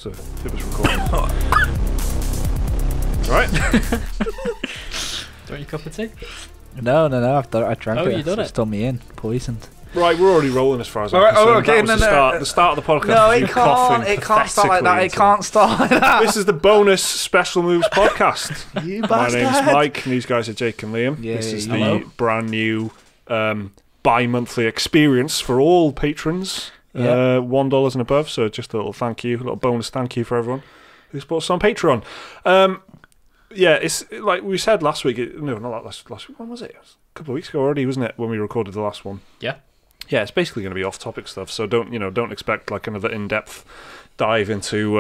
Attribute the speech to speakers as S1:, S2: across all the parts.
S1: so it was recording. Right?
S2: Don't you cup of tea?
S3: No. I drank it.
S2: You done
S3: It's done me in. Poisoned.
S1: Right, we're already rolling as far as I'm
S3: Alright,
S1: concerned.
S3: okay,
S1: That was the start of the podcast.
S3: No,
S1: You
S3: it
S1: coughing
S3: can't start like that.
S1: pathetically
S3: It can't start like that.
S1: This is the bonus Special Moves podcast.
S3: You
S1: My
S3: bastard.
S1: name's Mike, and these guys are Jake and Liam.
S3: Yeah,
S1: This is
S3: hello.
S1: the brand new bi-monthly experience for all patrons,
S3: Yeah.
S1: $1 and above. So just a little thank you, a little bonus thank you for everyone who supports us on Patreon. Yeah, it's like we said last week. No, not last week. When was it? It was a couple of weeks ago already, wasn't it? When we recorded the last one.
S2: Yeah.
S1: Yeah, it's basically going to be off-topic stuff. So don't expect like another in-depth dive into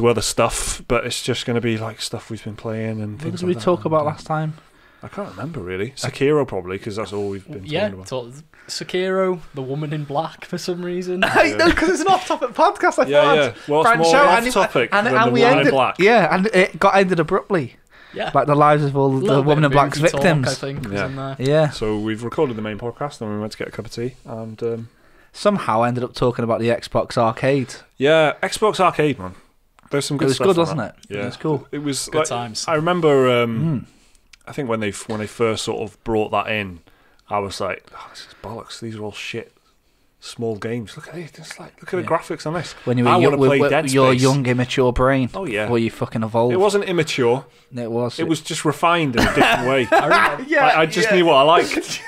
S1: other stuff. But it's just going to be like stuff we've been playing and
S3: What
S1: things.
S3: did
S1: like
S3: we
S1: that.
S3: talk about last time?
S1: I can't remember really. Sekiro probably, because that's all we've been
S2: Yeah,
S1: talking about.
S2: so Sekiro, the woman in black for some reason.
S3: No, because it's an off-topic podcast. I
S1: Yeah,
S3: thought.
S1: yeah. Well, it's
S3: Branch
S1: more
S3: out, and
S1: off-topic
S3: and,
S1: than
S3: and
S1: the
S3: we
S1: woman
S3: ended,
S1: in black.
S3: Yeah, and it got ended abruptly.
S2: Yeah.
S3: Like the lives of all the
S2: Little
S3: woman
S2: bit
S3: in black's
S2: movie talk,
S3: victims.
S2: I think, was
S1: Yeah.
S2: in there.
S3: Yeah.
S1: So we've recorded the main podcast, and we went to get a cup of tea, and
S3: Somehow ended up talking about the Xbox Arcade.
S1: yeah, Xbox Arcade, man. There's some good
S3: It was
S1: stuff.
S3: good,
S1: on
S3: wasn't
S1: that.
S3: it?
S1: Yeah,
S3: It was cool.
S1: It was
S2: Good
S1: like,
S2: times.
S1: I remember.
S3: Mm.
S1: I think when they first sort of brought that in, I was like, oh, "This is bollocks. These are all shit, small games. Look at it. Just like look at the
S3: Yeah.
S1: graphics on this."
S3: When you were
S1: I
S3: young,
S1: want to play Dead
S3: your
S1: Space.
S3: young, immature brain.
S1: Oh yeah.
S3: Before you fucking evolved.
S1: It wasn't immature.
S3: It was.
S1: It was just refined in a different way.
S2: I remember
S1: I just knew what I liked.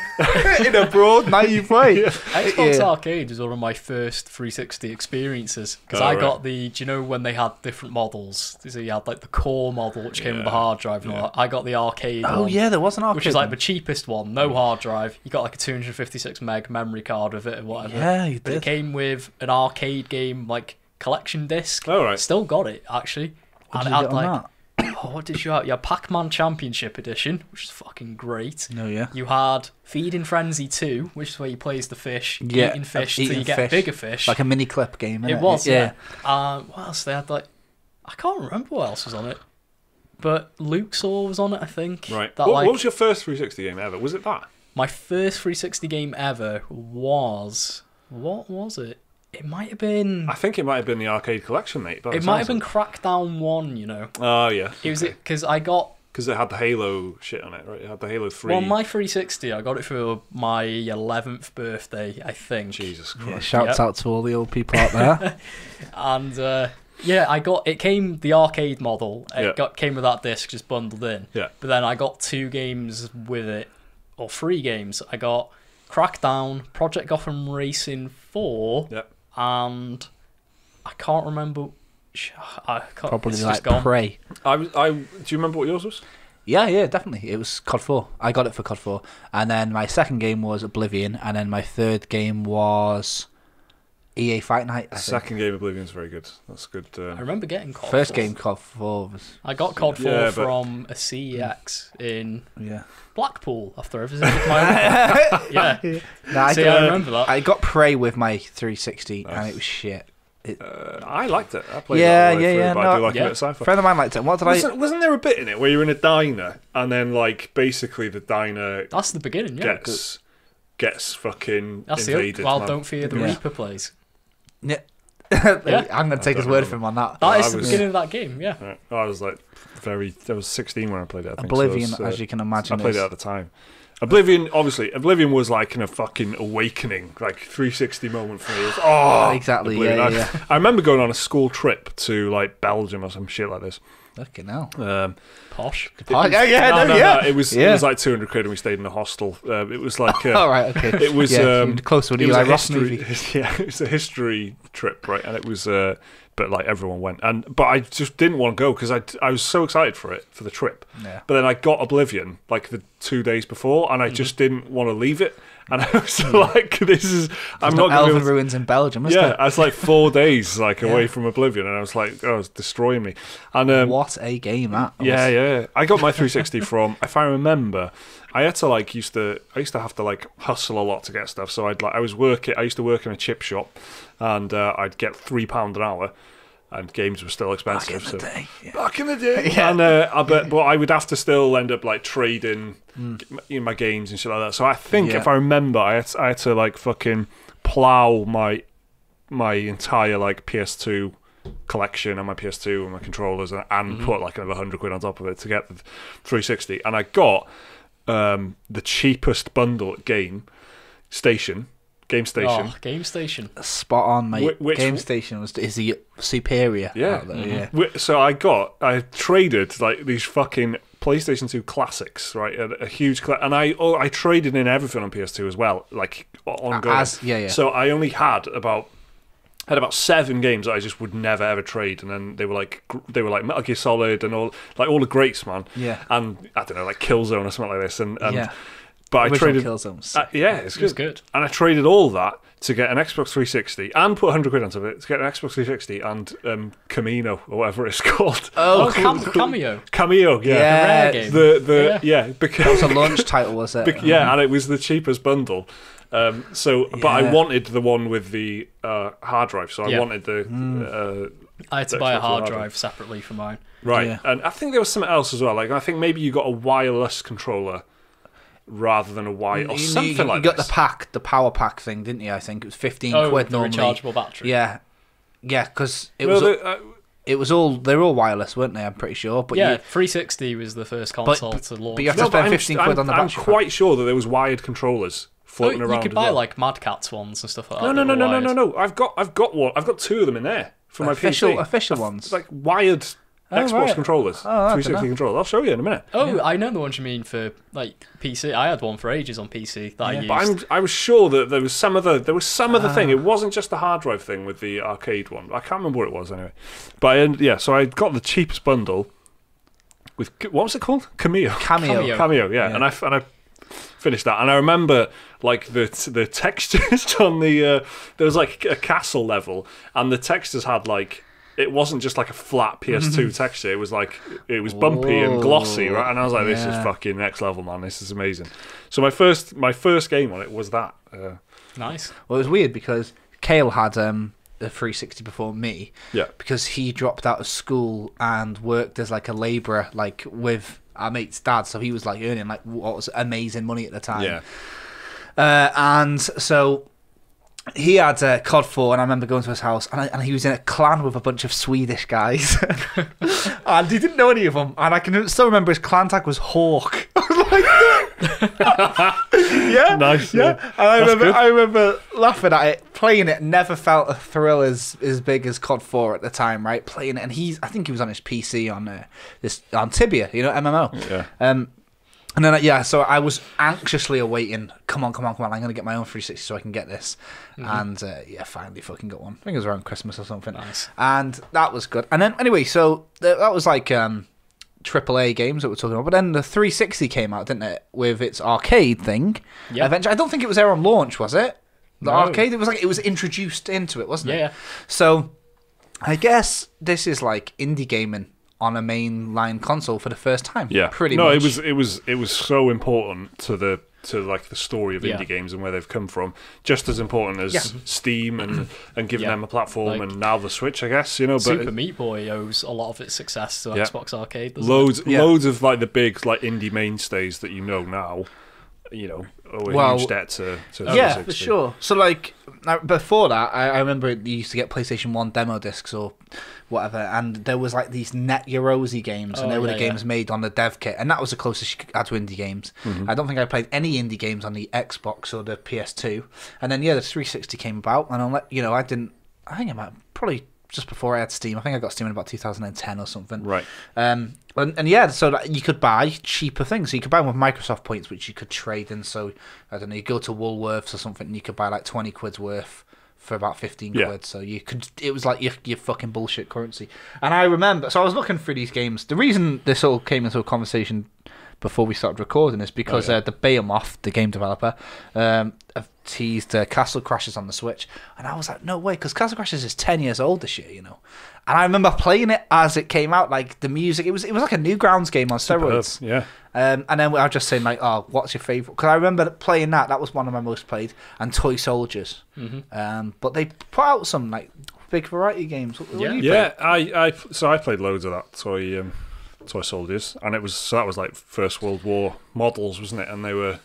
S3: in a broad, naive way.
S2: Xbox
S3: Yeah.
S2: Arcade was one of my first 360 experiences because
S1: Oh,
S2: I
S1: right.
S2: got the. Do you know when they had different models? So you had like the core model, which came with the
S1: Yeah.
S2: hard drive, and all that. I got the arcade.
S3: Oh
S2: one,
S3: yeah, there was an arcade.
S2: which is like the cheapest one, no hard drive. You got like a 256 meg memory card with it or whatever.
S3: Yeah, you
S2: But it
S3: did.
S2: came with an arcade game like collection disc.
S1: All right.
S2: Still got it actually.
S3: What
S2: And
S3: did
S2: it
S3: you
S2: had
S3: get on
S2: like,
S3: that?
S2: oh, what did you have? You had Pac-Man Championship Edition, which is fucking great.
S3: No, yeah.
S2: You had Feeding Frenzy 2, which is where you play as the fish,
S3: Yeah,
S2: eating fish till
S3: eating
S2: you get
S3: fish.
S2: bigger fish.
S3: Like a mini clip game.
S2: it
S3: Innit?
S2: was, yeah. What else? They had like, I can't remember what else was on it, but Luxor was on it, I think.
S1: Right.
S2: That,
S1: What was your first 360 game ever? Was it that?
S2: my first 360 game ever was, what was it? It might have been.
S1: I think it might have been the arcade collection, mate.
S2: It might have been Crackdown 1, you know.
S1: Oh yeah.
S2: It was it because I got.
S1: Because it had the Halo shit on it, right? It had the Halo 3.
S2: Well, my 360, I got it for my 11th birthday, I think.
S1: Jesus
S3: Yeah,
S1: Christ.
S3: shouts
S2: Yep.
S3: out to all the old people out there.
S2: And yeah, I got it. Came the arcade model. It
S1: Yeah.
S2: came with that disc just bundled in.
S1: Yeah.
S2: But then I got 2 games with it, or 3 games. I got Crackdown, Project Gotham Racing 4,
S1: Yeah.
S2: and I can't remember. I can't,
S3: Probably
S2: it's
S3: like
S2: just gone.
S3: Prey.
S1: Do you remember what yours was?
S3: Yeah, definitely. It was COD 4. I got it for COD 4. And then my second game was Oblivion. And then my third game was EA Fight Night. I think.
S1: Second game, Oblivion's very good. That's good.
S2: I remember getting COD.
S3: First
S2: 4.
S3: game COD 4 was.
S2: I got COD 4
S1: Yeah, but-
S2: from a CEX in
S3: Yeah.
S2: Blackpool after I visited my uncle. Yeah.
S3: No, I,
S2: See,
S3: got,
S2: I remember that.
S3: I got Prey with my 360 and
S1: Nice.
S3: it was shit.
S1: I liked it. I played
S3: Yeah,
S1: it all the way
S3: yeah,
S1: through,
S3: yeah,
S1: but I do
S3: no,
S1: like
S2: yeah.
S1: a bit of sci-fi.
S3: A friend of mine liked it. What did
S1: Wasn't there a bit in it where you're in a diner and then like basically the diner
S2: That's the beginning, yeah.
S1: gets fucking
S2: That's
S1: invaded?
S2: the Well,
S1: man.
S2: Don't Fear the
S3: Yeah.
S2: Reaper plays.
S3: Yeah.
S2: Yeah.
S3: I'm going to take his
S1: don't
S3: word
S1: know.
S3: for him on that.
S2: That
S1: I
S2: is the
S1: was-
S2: beginning of that game, yeah.
S1: Right. I was like I was 16 when I played it. I think,
S3: Oblivion,
S1: so it was,
S3: as you can
S1: I
S3: imagine.
S1: played
S3: is-
S1: it at the time. Oblivion was like in a fucking awakening, like 360 moment for me. It was, oh,
S3: Exactly,
S1: Oblivion.
S3: yeah.
S1: I remember going on a school trip to like Belgium or some shit like this.
S3: Fucking hell.
S2: Posh.
S3: Yeah.
S1: It was like 200 quid and we stayed in a hostel. It was like
S3: All right, okay.
S1: it was
S3: close to an
S1: it was
S3: Eli
S1: a
S3: Roth
S1: history,
S3: movie.
S1: yeah, it was a history trip, right? And it was, but like everyone went, but I just didn't want to go because I was so excited for the trip.
S3: Yeah.
S1: But then I got Oblivion like the 2 days before, and I just didn't want to leave it. And I was like, "This is I'm
S3: There's
S1: not
S3: no
S1: going
S3: Elven
S1: to."
S3: ruins in Belgium, is
S1: Yeah,
S3: there?
S1: I was like 4 days like away
S3: Yeah.
S1: from Oblivion, and I was like, "Oh, it's destroying me." And
S3: What a game that was.
S1: yeah. I got my 360 from, if I remember, I had to like used to have to like hustle a lot to get stuff. So I used to work in a chip shop, and I'd get £3 an hour, and games were still expensive.
S3: Back in the day. Yeah.
S1: Back in the day,
S3: Yeah.
S1: and but I would have to still end up like trading my games and shit like that. So I think
S3: Yeah.
S1: if I remember, I had to like fucking plow my entire like PS2 collection and my PS2 and my controllers and put like another £100 on top of it to get the 360. And I got the cheapest bundle at Game Station.
S2: Oh, Game Station.
S3: Spot on, mate.
S1: Which,
S3: Game Station is the superior.
S1: Yeah.
S3: Out there,
S1: So I traded like these fucking PlayStation 2 classics, right? A huge and I traded in everything on PS2 as well, like ongoing. So I only had about 7 games that I just would never ever trade, and then they were like Metal Gear Solid and all the greats, man.
S3: Yeah.
S1: And I don't know, like Killzone or something like this, and
S3: yeah.
S1: But I traded
S3: Killzone.
S1: yeah, it's good. And I traded all that to get an Xbox 360 and put £100 on top of it to get an Xbox 360 and Camino or whatever it's called.
S2: Oh, Cameo.
S1: Cameo, yeah.
S2: The rare game.
S1: Because
S3: That was a launch title, was it?
S1: yeah, and it was the cheapest bundle. But I wanted the one with the hard drive, so I wanted the.
S2: I had to buy a hard drive separately for mine.
S1: Right,
S3: Yeah.
S1: and I think there was something else as well. Like I think maybe you got a wireless controller rather than a wire or something like that.
S3: You got the power pack thing, didn't you? I think it was 15 quid
S2: the
S3: normally.
S2: rechargeable battery.
S3: Yeah, because it
S1: Well,
S3: was. It was all they were all wireless, weren't they? I'm pretty sure. But
S2: yeah,
S3: you,
S2: 360 was the first console to launch.
S3: but you have to spend 15 quid on the battery.
S1: I'm quite sure that there was wired controllers floating around.
S2: You could
S1: as
S2: buy
S1: well.
S2: like Mad Catz ones and stuff like
S1: No,
S2: that.
S1: no. I've got one. I've got 2 of them in there for my PC.
S3: Official ones.
S1: Like wired Xbox
S3: right.
S1: controllers,
S3: Oh, I
S1: 360
S3: dunno.
S1: controllers. I'll show you in a minute.
S2: Oh, I know the ones you mean for like PC. I had one for ages on PC that I used.
S1: But I was sure that there was some other thing. It wasn't just the hard drive thing with the arcade one. I can't remember what it was anyway. But so I got the cheapest bundle with what was it called? Cameo. Yeah. And I finished that, and I remember like the textures on the there was like a castle level, and the textures had like. It wasn't just like a flat PS2 texture. It was like it was bumpy and glossy, right? And I was like, "This is fucking next level, man. This is amazing." So my first game on it was that.
S2: Nice.
S3: Well, it was weird because Kale had the 360 before me.
S1: Yeah.
S3: Because he dropped out of school and worked as like a labourer, like with our mate's dad. So he was like earning like what was amazing money at the time.
S1: Yeah.
S3: And so. He had COD 4, and I remember going to his house, and he was in a clan with a bunch of Swedish guys, and he didn't know any of them. And I can still remember his clan tag was Hawk. I was like, yeah,
S1: Nice.
S3: yeah.
S1: Yeah.
S3: And I remember laughing at it, playing it. Never felt a thrill as big as COD 4 at the time, right? Playing it, and I think he was on his PC on Tibia, MMO.
S1: Yeah.
S3: And then, so I was anxiously awaiting, come on, I'm going to get my own 360 so I can get this. And, finally fucking got one. I think it was around Christmas or something.
S2: Nice.
S3: And that was good. And then, anyway, so that was like AAA games that we're talking about. But then the 360 came out, didn't it? With its arcade thing.
S2: Yeah.
S3: Eventually, I don't think it was there on launch, was it? The
S2: No.
S3: arcade? It was introduced into it, wasn't it?
S2: Yeah.
S3: So, I guess this is like indie gaming on a mainline console for the first time.
S1: Yeah,
S3: pretty
S1: much.
S3: much.
S1: It was so important to the story of indie games and where they've come from. Just as important as Steam and giving them a platform,
S2: Like,
S1: and now the Switch, I guess. But
S2: Super Meat Boy owes a lot of its success to Xbox Arcade. doesn't
S1: loads of like the big like indie mainstays that now. Owe a huge debt to 360.
S3: for sure. So like before that, I remember you used to get PlayStation 1 demo discs or whatever, and there was like these Net Eurosy games, and they were the games made on the dev kit, and that was the closest you had to indie games. I don't think I played any indie games on the Xbox or the PS2, and then the 360 came about, and I'm like, I think I might probably just before I had Steam. I think I got Steam in about 2010 or something.
S1: Right.
S3: So that you could buy cheaper things. So you could buy them with Microsoft points, which you could trade in. So, I don't know, you go to Woolworths or something, and you could buy like 20 quid's worth for about 15 quid. So it was like your fucking bullshit currency. And I remember, so I was looking through these games. The reason this all came into a conversation before we started recording is because the Behemoth, the game developer, have teased Castle Crashers on the Switch, and I was like, no way, because Castle Crashers is 10 years old this year, And I remember playing it as it came out, like the music, it was like a Newgrounds game on steroids.
S1: Yeah.
S3: And then I was just saying like, oh, what's your favourite? Because I remember playing that was one of my most played, and Toy Soldiers. But they put out some like big variety games. What do you play?
S1: I played loads of that Toy Soldiers, and that was like First World War models, wasn't it? And they were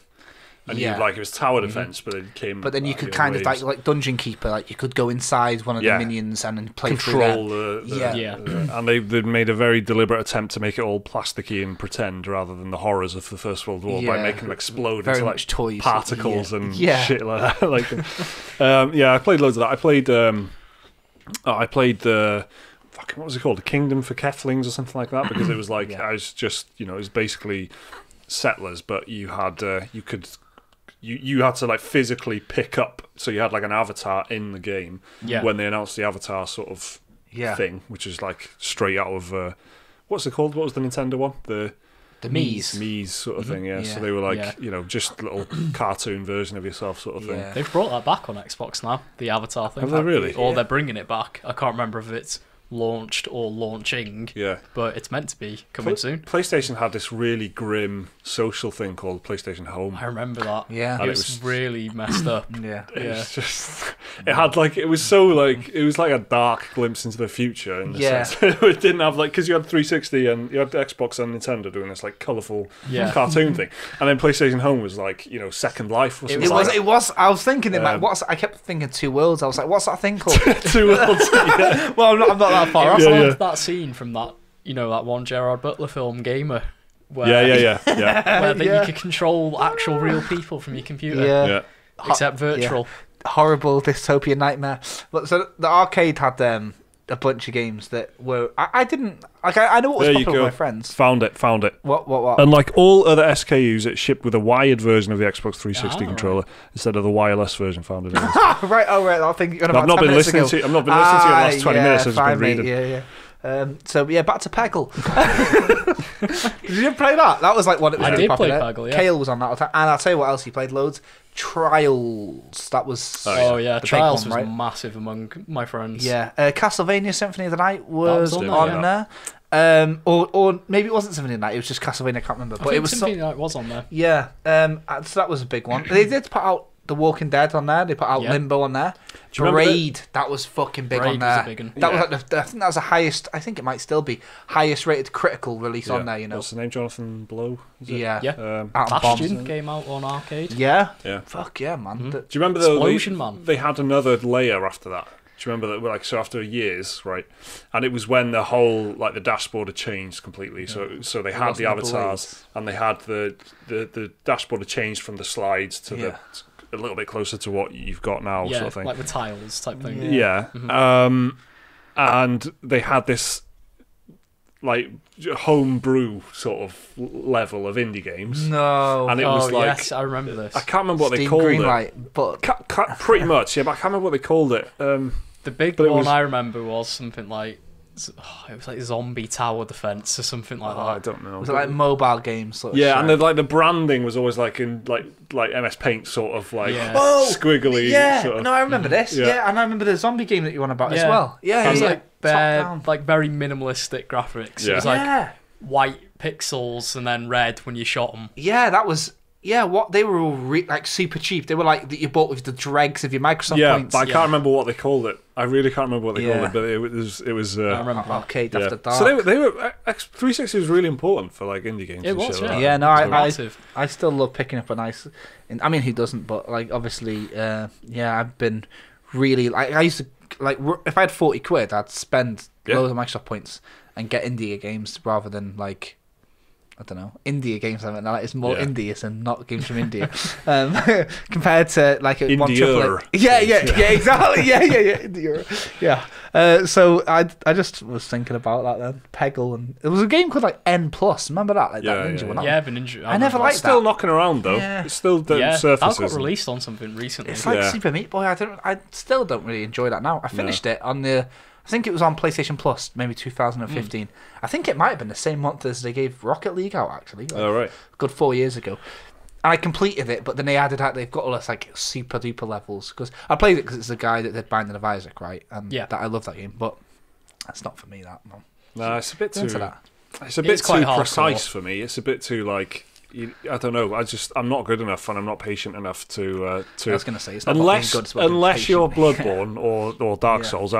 S1: and
S3: Yeah.
S1: you'd like it was tower defense, but it came.
S3: But then you could
S1: the
S3: kind
S1: other
S3: of
S1: ways.
S3: like Dungeon Keeper, like you could go inside one of
S1: Yeah.
S3: the minions and then play
S1: control
S3: through
S1: the,
S3: Yeah.
S2: Yeah.
S1: and they made a very deliberate attempt to make it all plasticky and pretend rather than the horrors of the First World War by
S3: Yeah.
S1: making them explode
S3: Very
S1: into
S3: much
S1: like
S3: toys.
S1: particles and
S3: Yeah.
S1: shit like that. Like, I played loads of that. I played the fucking, what was it called, the Kingdom for Kethlings or something like that, because it was like
S3: Yeah.
S1: I was just, it was basically settlers, but you had you had to like physically pick up, so you had like an avatar in the game
S2: Yeah.
S1: when they announced the avatar sort of
S3: Yeah.
S1: thing, which is like straight out of what's it called? What was the Nintendo one? The
S3: The Mii's.
S1: Mii's sort of thing, yeah.
S3: Yeah.
S1: So they were like,
S2: Yeah.
S1: just a little cartoon version of yourself sort of thing.
S3: Yeah.
S2: They've brought that back on Xbox now, the Avatar thing.
S1: Have they really?
S2: Or they're bringing it back. I can't remember if it's launched or launching,
S1: Yeah.
S2: but it's meant to be coming soon.
S1: PlayStation had this really grim social thing called PlayStation Home.
S2: I remember that.
S3: Yeah.
S2: It
S1: And
S2: was really messed up.
S3: Yeah.
S1: It
S2: Yeah.
S1: was just, it had like, it was so like, it was like a dark glimpse into the future in the
S3: Yeah.
S1: sense. It didn't have like, because you had 360 and you had Xbox and Nintendo doing this like colourful
S2: Yeah.
S1: cartoon thing, and then PlayStation Home was like, Second Life or
S2: It
S1: something.
S3: It was.
S1: like
S3: It was. I was thinking it. Like,
S1: Um,
S3: I kept thinking Two Worlds. I was like, what's that thing called?
S1: that. Two worlds. Yeah.
S3: Well, I'm not that far
S2: It
S3: off.
S2: was
S1: Yeah,
S2: like
S1: yeah.
S2: that scene from that, that one Gerard Butler film, Gamer, where,
S1: Yeah.
S2: where that
S3: Yeah.
S2: you could control actual real people from your computer,
S3: Yeah.
S1: Yeah.
S2: except virtual.
S3: Horrible dystopian nightmare. But so the arcade had a bunch of games that were. I didn't. Like, I know what was
S1: There you
S3: popular with
S1: go.
S3: my friends.
S1: Found it.
S3: What?
S1: Unlike all other SKUs, it shipped with a wired version of the Xbox 360
S2: Ah,
S1: controller instead of the wireless version found in it.
S3: Right. Oh, right. I think you're about
S1: I've not
S3: 10
S1: been
S3: minutes
S1: listening
S3: ago.
S1: to. I've not been listening to you the last 20 minutes. I've just
S3: fine,
S1: been
S3: mate,
S1: reading.
S3: Yeah. So back to Peggle. Did you play that? That was like one.
S2: I did play Peggle, yeah.
S3: Kale was on that all the time, and I'll tell you what else he played loads. Trials. That was.
S2: Oh yeah,
S3: the big
S2: Trials
S3: one,
S2: was
S3: right?
S2: massive among my friends.
S3: Yeah, Castlevania Symphony of the Night was
S2: was on
S3: on
S2: there,
S3: there. Or maybe it wasn't Symphony of the Night. It was just Castlevania. I can't remember,
S2: I
S3: but
S2: think
S3: it was.
S2: Symphony Night was on there.
S3: Yeah. So that was a big one. They did put out The Walking Dead on there. They put out
S2: Yeah.
S3: Limbo on there.
S1: Do you remember
S3: Braid, that was fucking big
S2: Braid
S3: on
S2: was a
S3: there.
S2: big one.
S3: That
S1: Yeah.
S3: was like I think that was the highest. I think it might still be highest rated critical release on there.
S1: What's the name? Jonathan Blow? Is it?
S3: Yeah.
S2: Yeah.
S3: Atom
S2: Bastion
S3: Bomb.
S2: came out on arcade.
S3: Yeah.
S1: Yeah.
S3: Fuck yeah, man.
S2: Mhm.
S1: Do you remember though?
S2: Explosion Man.
S1: They had another layer after that. Do you remember that? Like, so after years, right? And it was when the whole the dashboard had changed completely. So they had the
S3: wasn't the
S1: avatars and they had the dashboard had changed from the slides to
S3: Yeah.
S1: a little bit closer to what you've got now,
S2: Yeah,
S1: sort of thing.
S2: like the tiles type thing.
S1: Yeah. And they had this like homebrew sort of level of indie games.
S3: No.
S1: And it was like
S2: yes, I remember this.
S1: I can't remember what they
S3: Steam
S1: called it.
S3: Greenlight, but
S1: Pretty much, yeah, but I can't remember what they called it.
S2: The big
S1: But it
S2: one
S1: was-
S2: I remember was something like it was like Zombie Tower Defense or something like
S1: I
S2: that.
S1: don't know.
S3: was it like mobile games? Sort of
S1: Yeah,
S3: shit?
S1: and the branding was always like in like MS Paint, sort of like
S2: Yeah.
S3: Oh,
S1: squiggly.
S3: Yeah,
S1: sort of.
S3: no, I remember this.
S1: Yeah.
S3: Yeah. And I remember the zombie game that you want about as
S2: Yeah.
S3: well. Yeah,
S2: It was
S3: yeah,
S2: like
S3: Top
S2: bare,
S3: down.
S2: like very minimalistic graphics. It
S1: Yeah.
S2: was like
S3: yeah,
S2: white pixels and then red when you shot them.
S3: yeah, that was. Yeah, what they were all like super cheap. They were like that you bought with the dregs of your Microsoft
S1: Yeah,
S3: points.
S1: but I
S2: Yeah.
S1: can't remember what they called it. I really can't remember what they
S3: Yeah.
S1: called it, but it was.
S2: I remember that.
S3: Arcade
S1: Yeah.
S3: After Dark.
S1: So they were 360 was really important for like indie games.
S2: It
S1: and
S2: was,
S1: shit like
S2: yeah.
S1: that.
S3: Yeah, no,
S2: It was
S3: I
S2: massive.
S3: I still love picking up a nice. I mean, who doesn't? But like, obviously, yeah, I've been really like I used to like if I had 40 quid, I'd spend
S1: Yeah.
S3: loads of Microsoft points and get India games rather than like. I don't know, India games. I mean, like, it's more
S1: Yeah.
S3: Indias and not games from India, compared to like a one
S1: India.
S3: triple. Yeah, exactly. Yeah, India. Yeah. So I just was thinking about that then. Peggle, and there was a game called like N Plus. Remember that? Like
S1: Yeah,
S3: that ninja
S1: yeah,
S3: one.
S1: yeah.
S2: Yeah, the Ninja.
S3: I never
S2: remember
S3: liked
S1: It's still
S3: that.
S1: knocking around though.
S3: Yeah.
S1: It's still the
S2: that. Yeah,
S1: surfaces.
S2: that got released on something recently.
S3: It's like
S1: Yeah.
S3: Super Meat Boy. I still don't really enjoy that now. I finished it on the. I think it was on PlayStation Plus, maybe 2015. I think it might have been the same month as they gave Rocket League out, actually. Like,
S1: All right.
S3: a good 4 years ago. And I completed it, but then they added out. They've got all this like super duper levels because I played it because it's the guy that did Binding of Isaac, right? And
S2: Yeah.
S3: that I love that game, but that's not for me. That no.
S1: No, it's a bit
S3: Into
S1: too.
S3: that.
S1: It's a bit
S2: It's quite
S1: too
S2: hardcore.
S1: precise for me. It's a bit too like. I don't know. I'm not good enough, and I'm not patient enough to.
S3: I was going to say it's not about being
S1: Unless
S3: good, it's about being
S1: you're
S3: patient.
S1: Bloodborne or Dark
S3: Yeah.
S1: Souls,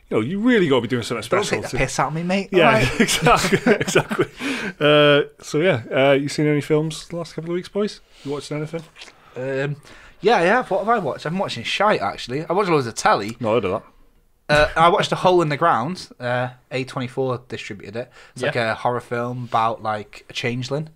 S1: you really got to be doing something
S3: Don't
S1: special.
S3: take the piss out of me, mate.
S1: Yeah,
S3: Alright.
S1: exactly. So yeah, you seen any films the last couple of weeks, boys? You watched anything?
S3: Yeah, I have. What have I watched? I've been watching shite, actually. I watched loads of telly.
S1: No, I heard of that.
S3: I watched A Hole in the Ground. A24 distributed it. It's like a horror film about like a changeling.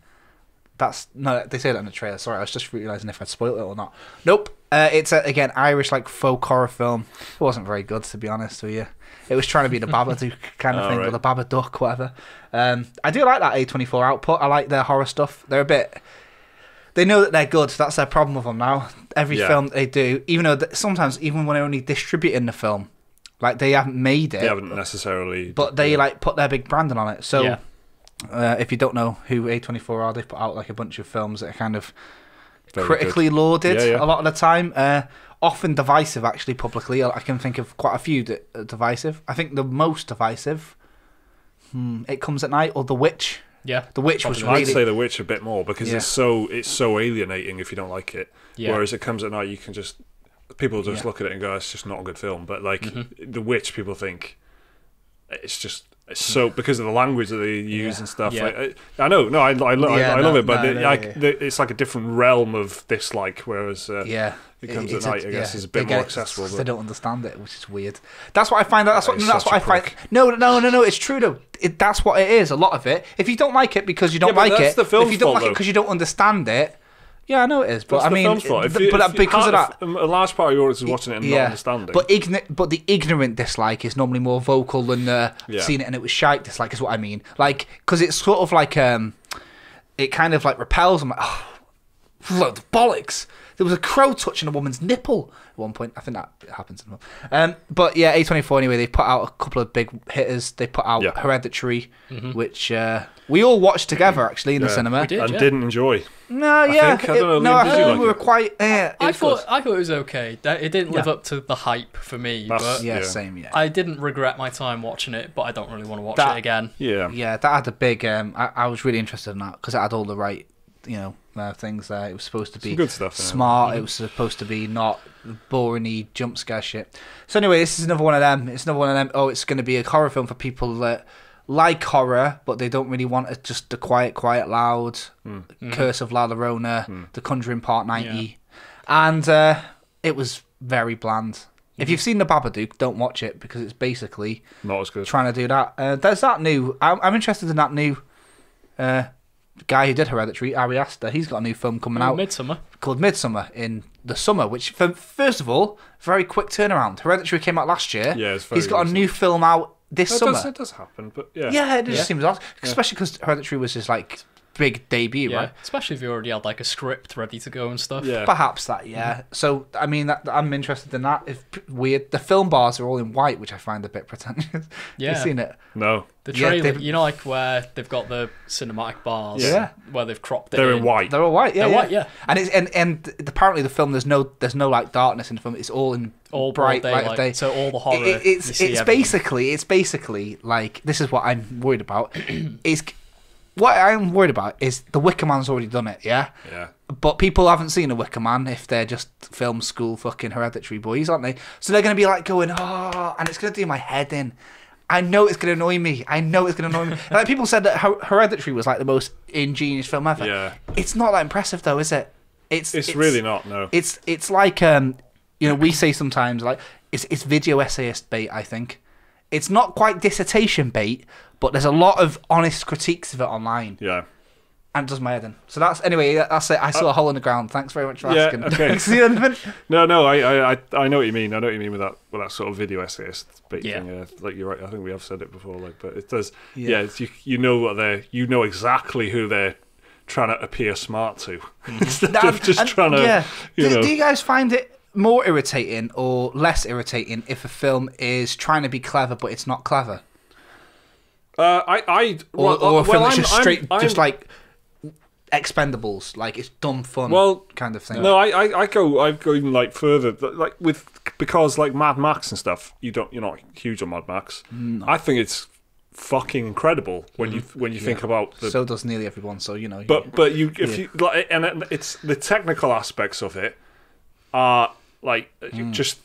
S3: No, they say that in the trailer. Sorry, I was just realising if I'd spoiled it or not. Nope. It's again Irish like folk horror film. It wasn't very good, to be honest with you. It was trying to be the Babadook kind of thing,
S1: right.
S3: or the Babadook, whatever. I do like that A24 output. I like their horror stuff. They're a bit. They know that they're good. That's their problem with them now. Every film they do, even though sometimes even when they're only distributing the film, like they haven't made it.
S1: They haven't necessarily.
S3: But they like put their big branding on it. So
S2: Yeah.
S3: if you don't know who A24 are, they put out like a bunch of films that are kind of
S1: Very
S3: critically lauded
S1: Yeah.
S3: a lot of the time. Often divisive, actually, publicly. I can think of quite a few that are divisive. I think the most divisive, It Comes at Night or The Witch.
S2: Yeah.
S3: The Witch was
S1: I'd
S3: really...
S1: say The Witch a bit more because it's so alienating if you don't like it.
S2: Yeah.
S1: Whereas It Comes at Night, you can just people just
S3: Yeah.
S1: look at it and go, "It's just not a good film." But like The Witch, people think it's so because of the language that they use and stuff.
S2: Yeah.
S1: Like, I know, no, I love it, but
S3: no.
S1: it's like a different realm of dislike. Whereas
S3: Yeah.
S1: It Comes at
S3: It's
S1: Night, I guess, is a bit
S3: They
S1: more
S3: get it
S1: accessible.
S3: 'cause
S1: But
S3: they don't understand it, which is weird. That's what I find. That's
S1: He's
S3: what
S1: such
S3: I
S1: a
S3: find.
S1: prick.
S3: No. It's true though. That's what it is. A lot of it. If you don't like it because you don't
S1: Yeah, but
S3: like
S1: that's
S3: it,
S1: the film's
S3: if you don't
S1: fault,
S3: like it
S1: though.
S3: because you don't understand it, yeah, I know it is. But
S1: That's
S3: I
S1: the
S3: mean,
S1: film's fault.
S3: because of that,
S1: a large part of your audience is watching it and not understanding.
S3: But the ignorant dislike is normally more vocal than
S1: Yeah.
S3: seeing it and it was shite dislike is what I mean. Like, because it's sort of like it kind of like repels. I'm like, oh, load of bollocks. There was a crow touching a woman's nipple at one point. I think that happens in the film. But yeah, A24 anyway, they put out a couple of big hitters. They put out Hereditary, which we all watched together actually in the cinema.
S2: We did.
S1: and
S2: Yeah.
S1: didn't enjoy.
S3: No, yeah.
S1: think. I don't know,
S3: I
S1: Liam, did you
S3: think
S1: like
S3: we were
S1: it?
S3: quite. It
S2: I
S3: was
S2: thought it was okay. It didn't live
S3: Yeah.
S2: up to the hype for me,
S1: That's-
S2: but
S3: yeah,
S1: Yeah.
S3: same, yeah.
S2: I didn't regret my time watching it. But I don't really want to watch
S3: That-
S2: it again.
S1: Yeah.
S3: Yeah, that had a big. I was really interested in that because it had all the right, things there. It was supposed to be
S1: Some good stuff in it.
S3: smart. It was supposed to be not boring jump scare shit. So anyway, this is another one of them. It's another one of them. Oh, it's going to be a horror film for people that like horror, but they don't really want it. Just the quiet, loud, Curse of La Llorona, The Conjuring Part 90, and it was very bland. If you've seen The Babadook, don't watch it because it's basically
S1: Not as good.
S3: trying to do that. There's that new. I'm interested in that new guy who did Hereditary, Ari Aster. He's got a new film coming out
S2: Midsummer.
S3: called Midsummer in the summer. Which, first of all, very quick turnaround. Hereditary came out last year.
S1: Yeah, it's very
S3: He's got a
S1: recent.
S3: new film out this summer.
S1: It does happen, but yeah.
S3: Yeah, it just seems odd, especially because Hereditary was his like big debut,
S2: Yeah,
S3: right?
S2: especially if you already had like a script ready to go and stuff.
S1: Yeah.
S3: Perhaps that, yeah. So I mean, I'm interested in that. It's weird. The film bars are all in white, which I find a bit pretentious.
S2: Yeah.
S3: You've seen it?
S1: No.
S2: The
S3: Yeah,
S2: trailer,
S3: they've-
S2: like where they've got the cinematic bars,
S3: Yeah.
S2: where they've cropped it.
S1: They're in white.
S3: They're all white, yeah.
S2: They're
S3: yeah.
S2: white, yeah.
S3: And it's and apparently the film there's no like darkness in the film. It's all in
S2: all
S3: bright
S2: broad
S3: light
S2: daylight.
S3: of day.
S2: So all the horror.
S3: It's
S2: you see everything.
S3: basically like this is what I'm worried about. is what I'm worried about is the Wicker Man's already done it, yeah.
S1: Yeah.
S3: But people haven't seen a Wicker Man if they're just film school fucking Hereditary boys, aren't they? So they're gonna be like going, oh, and it's gonna do my head in. I know it's gonna annoy me. Like people said that Hereditary was like the most ingenious film ever.
S1: Yeah.
S3: It's not that impressive though, is it?
S1: It's really not, no.
S3: It's like we say sometimes like it's video essayist bait. I think it's not quite dissertation bait, but there's a lot of honest critiques of it online,
S1: Yeah.
S3: and it does my head in. So that's it. I saw A Hole in the Ground. Thanks very much for
S1: Yeah,
S3: asking.
S1: okay.
S3: See anything?
S1: No, I know what you mean. I know what you mean with that sort of video essayist bait
S2: Yeah.
S1: thing. Like you're right. I think we have said it before. Like, but it does.
S3: Yeah.
S1: Yeah, it's, you know what you know exactly who they're trying to appear smart to instead of just trying to.
S3: Yeah.
S1: You know.
S3: Do you guys find it more irritating or less irritating if a film is trying to be clever but it's not clever,
S1: or
S3: or a film that's just straight, just like Expendables, like it's dumb fun, kind of thing?
S1: No, I go even like further, like because like Mad Max and stuff. You're not huge on Mad Max. No. I think it's fucking incredible when you think about the.
S3: So does nearly everyone. So
S1: But you like, and it's the technical aspects of it are like just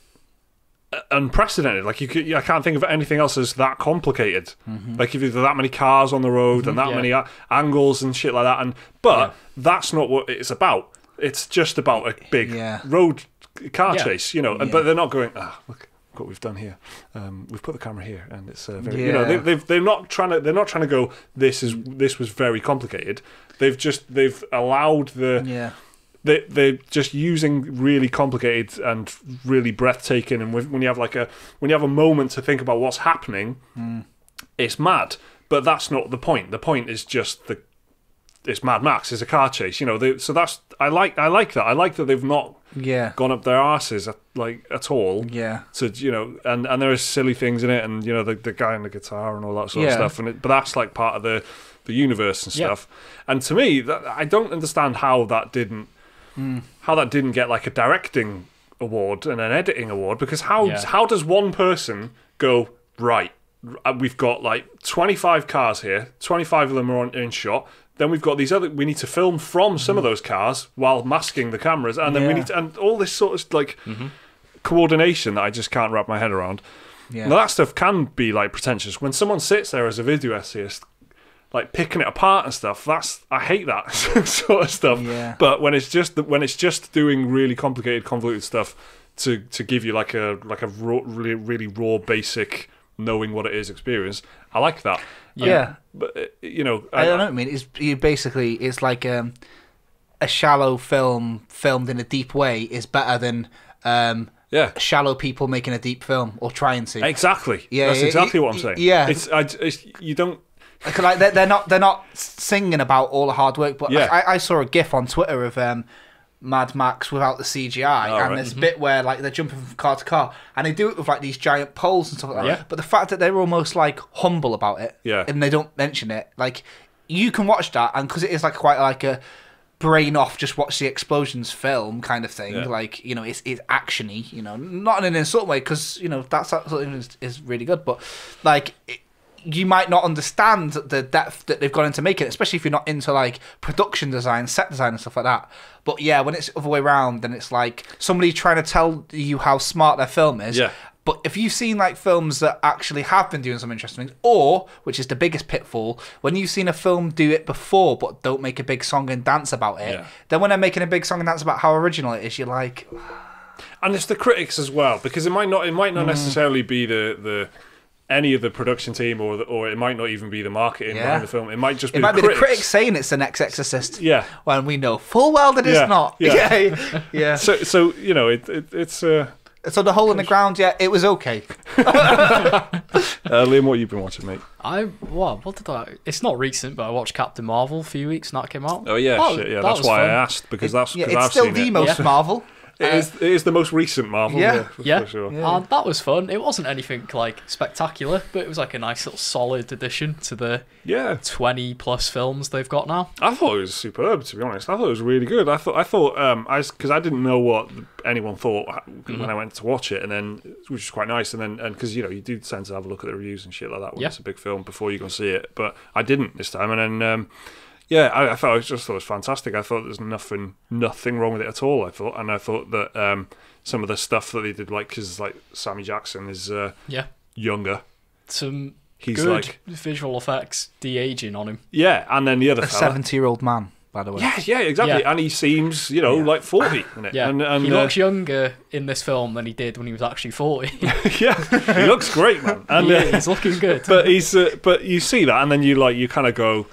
S1: unprecedented. Like I can't think of anything else that's that complicated. Like if there's that many cars on the road and that many angles and shit like that. But that's not what it's about. It's just about a big road car chase, you know. And but they're not going. Look what we've done here. We've put the camera here, and it's very. You know, they're not trying to. They're not trying to go. This was very complicated. They've allowed the. They're just using really complicated and really breathtaking, and when you have a moment to think about what's happening, it's mad. But that's not the point. The point is just it's Mad Max. It's a car chase, you know. So that's I like that. I like that they've not gone up their arses at all. Yeah. So you know, and there are silly things in it, and you know the guy on the guitar and all that sort of stuff. But that's like part of the universe and stuff. And to me, I don't understand how that didn't get like a directing award and an editing award, because how does one person go, right, we've got like 25 cars here, 25 of them are in shot, then we've got these other, we need to film from some of those cars while masking the cameras, and then we need to, and all this sort of like coordination that I just can't wrap my head around. Now that stuff can be like pretentious. When someone sits there as a video essayist like picking it apart and stuff, I hate that sort of stuff. Yeah. But when it's just doing really complicated, convoluted stuff to give you like a raw, really raw, basic knowing what it is experience, I like that.
S3: Yeah.
S1: But you know,
S3: I don't know what I mean. It's like a shallow film filmed in a deep way is better than shallow people making a deep film or trying to.
S1: Exactly. Yeah. That's exactly what I'm saying.
S3: Yeah.
S1: You don't.
S3: Like they're not singing about all the hard work, but like, I saw a GIF on Twitter of Mad Max without the CGI, and there's a bit where like they're jumping from car to car, and they do it with like these giant poles and stuff like that. Yeah. But the fact that they're almost like humble about it, and they don't mention it, like you can watch that, and because it is like quite like a brain off, just watch the explosions film kind of thing. Like, you know, it's actiony, you know, not in an insult way, because you know that sort of thing is really good, but like. You might not understand the depth that they've gone into making it, especially if you're not into like production design, set design and stuff like that. But yeah, when it's the other way around, then it's like somebody trying to tell you how smart their film is. Yeah. But if you've seen like films that actually have been doing some interesting things, or, which is the biggest pitfall, when you've seen a film do it before but don't make a big song and dance about it, then when they're making a big song and dance about how original it is, you're like...
S1: And it's the critics as well, because it might not necessarily be the any of the production team, or it might not even be the marketing behind the film. It might just be the critics
S3: saying it's the next Exorcist. Yeah, when we know full well that it's not. Yeah.
S1: So you know it's so
S3: the Hole in the Ground. Yeah, it was okay.
S1: Liam, what have you been watching, mate?
S2: What did I? It's not recent, but I watched Captain Marvel a few weeks and that came out.
S1: Oh yeah, that's why I asked, because
S3: it's still the most Marvel.
S1: It is the most recent Marvel.
S2: For
S1: sure.
S2: And that was fun. It wasn't anything like spectacular, but it was like a nice little solid addition to the 20 plus films they've got now.
S1: I thought it was superb, to be honest. I thought it was really good. I thought because I didn't know what anyone thought when I went to watch it, and then which is quite nice. And then because you know you do tend to have a look at the reviews and shit like that when it's a big film before you go see it, but I didn't this time, and then. I thought it was fantastic. I thought there's nothing wrong with it at all. I thought that some of the stuff that they did, like because like Sammy Jackson is younger.
S2: He's good like visual effects de-aging on him.
S1: Yeah, and then the other fella,
S3: 70-year-old man, by the way.
S1: Yeah, exactly. Yeah. And he seems, like 40.
S2: Yeah, and he looks younger in this film than he did when he was actually 40.
S1: Yeah, he looks great, man. And
S2: he's looking good.
S1: But but you see that, and then you kind of go,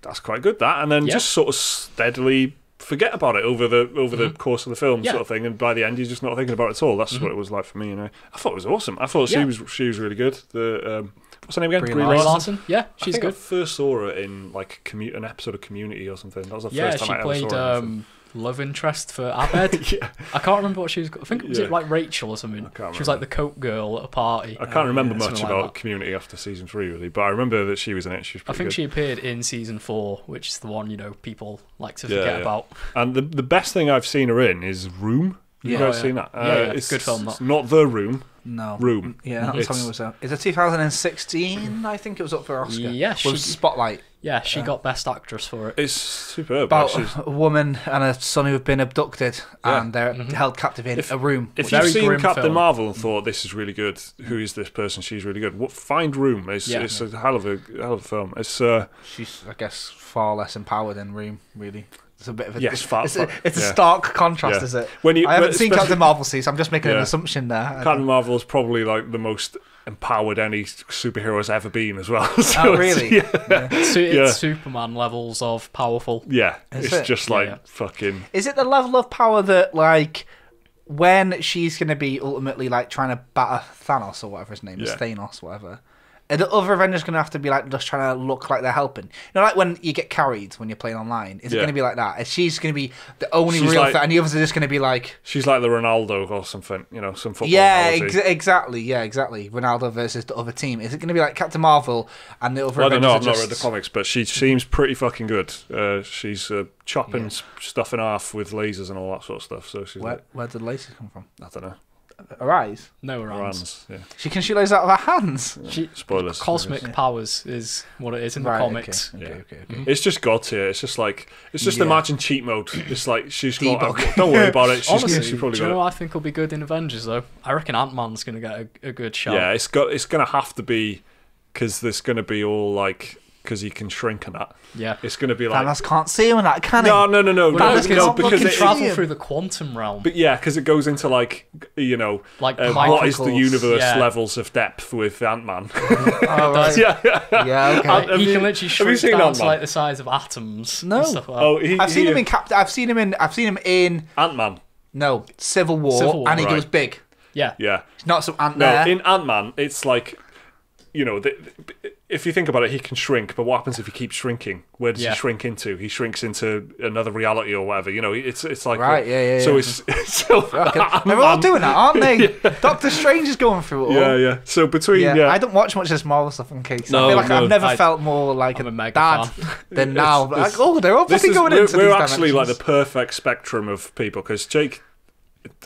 S1: that's quite good, that, and then just sort of steadily forget about it over the course of the film, sort of thing, and by the end you're just not thinking about it at all. That's what it was like for me. You know, I thought it was awesome. I thought she was really good. The what's her name again?
S2: Brie Larson. Yeah, she's good.
S1: I first saw her in like an episode of Community or something. That was the first time I ever saw her.
S2: Yeah, she played love interest for Abed. I can't remember what she was. I think was it like Rachel or something. She was like the coke girl at a party.
S1: I can't remember much about Community after season 3 really, but I remember that she was in it. She was pretty good.
S2: She appeared in season 4, which is the one people like to forget about.
S1: And the best thing I've seen her in is Room. You guys seen that?
S2: It's a good film.
S1: It's not The Room.
S3: No.
S1: Room.
S3: Yeah, that's something was out. It's a 2016. I think it was up for Oscar.
S2: Yeah,
S3: with Spotlight.
S2: Yeah, she got Best Actress for it.
S1: It's superb.
S3: About
S1: Actually.
S3: a woman and a son who have been abducted and they're held captive in a room.
S1: If
S2: Very
S1: you've seen
S2: grim
S1: Captain
S2: film.
S1: Marvel and thought this is really good, who is this person? She's really good. Find Room. It's a hell of a film. It's
S3: She's, I guess, far less empowered in Room, really. It's a bit of a
S1: Yes,
S3: it's a stark contrast,
S1: Yeah.
S3: is it?
S1: When you-
S3: I haven't
S1: when-
S3: seen Captain Marvel, so I'm just making an
S1: Yeah.
S3: assumption there.
S1: Captain Marvel is probably like the most empowered any superhero has ever been as well. So
S3: Oh,
S1: it's-
S3: really?
S1: Yeah.
S2: It's
S1: Yeah.
S2: Superman levels of powerful.
S1: Yeah,
S3: Is
S1: it's
S3: it?
S1: just like
S2: Yeah.
S1: fucking.
S3: Is it the level of power that, like, when she's going to be ultimately, like, trying to batter Thanos or whatever his name is,
S1: Yeah.
S3: Thanos, whatever, are the other Avengers going to have to be, like, just trying to look like they're helping? You know, like when you get carried when you're playing online, is it
S1: Yeah.
S3: going to be like that? Is she's going to be the only
S1: She's
S3: real
S1: like-
S3: threat, and the others are just going to be like...
S1: She's like the Ronaldo or something, some football.
S3: Yeah,
S1: analogy.
S3: exactly. Yeah, exactly. Ronaldo versus the other team. Is it going to be like Captain Marvel and the other
S1: Well, I don't know. I've
S3: Avengers
S1: not
S3: are
S1: read the
S3: just...
S1: comics, but she seems pretty fucking good. She's chopping stuff in half with lasers and all that sort of stuff. So she's
S3: Where,
S1: like,
S3: where did the lasers come from?
S1: I don't know.
S3: Her eyes?
S2: No
S1: Her
S2: rounds.
S1: hands. Yeah.
S3: She can shoot lasers out of her hands?
S1: Spoilers.
S2: Cosmic powers is what it is in the
S3: Right,
S2: comics.
S3: Okay.
S1: It's just God tier. It's just
S3: Yeah.
S1: imagine cheat mode. It's like she's got.
S3: Debug.
S1: Don't worry about it.
S2: Honestly,
S1: She's
S2: do
S1: probably
S2: you know
S1: got.
S2: what I think will be good in Avengers though? I reckon Ant-Man's going to get a good shot.
S1: Yeah, it's going to have to be because there's going to be all like because he can shrink and that.
S2: Yeah.
S1: It's going to be like
S3: Thanos can't see him in that, can he?
S1: no,
S2: Well,
S3: Thanos can
S1: because
S3: fucking
S1: it,
S3: travel.
S2: travel through the quantum realm.
S1: but yeah, because it goes into like
S2: Like
S1: what is the
S3: particles.
S1: universe
S2: Yeah.
S1: levels of depth with Ant-Man?
S3: Oh, right.
S1: yeah,
S3: Yeah, okay.
S1: Have
S2: he
S1: you-
S2: can literally
S1: have you
S2: shrink
S1: seen
S2: down to
S1: Ant-Man?
S2: like the size of atoms.
S3: No.
S2: And stuff like that.
S1: Oh,
S3: I've seen him in I've seen him in
S1: Ant-Man.
S3: no Civil War,
S2: Civil War,
S3: and he
S1: right.
S3: goes big.
S2: Yeah.
S1: Yeah.
S3: He's not some ant
S1: No,
S3: there.
S1: in Ant-Man, it's like, if you think about it, he can shrink, but what happens if he keeps shrinking? Where does
S2: Yeah.
S1: he shrink into? He shrinks into another reality or whatever. It's like
S3: Right, yeah.
S1: So it's so
S3: Okay. They're all doing that, aren't they? Doctor Strange is going through it all.
S1: yeah. So between
S3: Yeah, I don't watch much of this Marvel stuff in case.
S1: No,
S3: I feel like
S1: no.
S3: I've never
S2: I-
S3: felt more like
S2: I'm
S3: a
S2: a mega
S3: dad
S2: fan.
S3: than now.
S1: It's-
S3: Like, oh, they're all
S1: this
S3: fucking
S1: is
S3: going
S1: we're,
S3: into
S1: we're
S3: these
S1: actually like the
S3: dimensions.
S1: perfect spectrum of people because Jake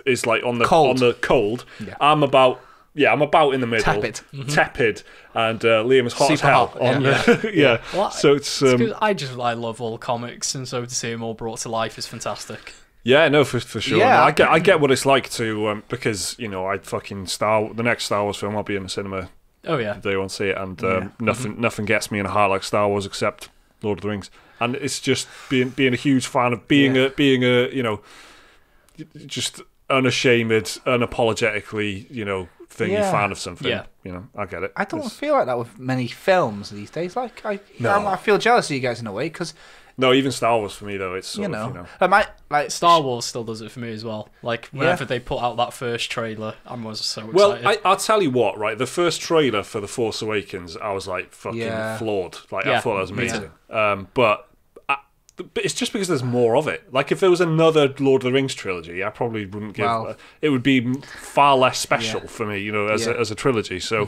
S1: is like on the
S3: Cold.
S1: cold.
S3: Yeah.
S1: I'm about in the middle,
S3: Tepid.
S1: tepid, and Liam is hot as
S3: Super
S1: hell.
S3: hot,
S1: On yeah.
S2: Well,
S1: So it's
S2: 'cause I love all comics, and so to see them all brought to life is fantastic.
S1: yeah, no, for sure.
S3: Yeah.
S1: No, I get what it's like to because I fucking the next Star Wars film I'll be in the cinema
S2: Oh yeah.
S1: the day I want to see it, and nothing gets me in a heart like Star Wars except Lord of the Rings, and it's just being a huge fan of being a just unashamed, unapologetically thing
S3: Yeah.
S1: fan of something.
S2: Yeah.
S1: I get it.
S3: I don't
S1: It's-
S3: feel like that with many films these days. Like
S1: No.
S3: I feel jealous of you guys in a way because
S1: No, even Star Wars for me though. It's sort of,
S3: I might like
S2: Star Wars still does it for me as well. Like whenever they put out that first trailer, I was so excited.
S1: Well, I'll tell you what, right? The first trailer for The Force Awakens, I was like fucking
S3: Yeah.
S1: floored. Like I
S2: Yeah,
S1: thought that was
S2: me
S1: amazing. But it's just because there's more of it. Like if there was another Lord of the Rings trilogy, I probably wouldn't give.
S3: Well-
S1: It would be far less special
S3: Yeah.
S1: for me, as
S3: Yeah.
S1: a trilogy. So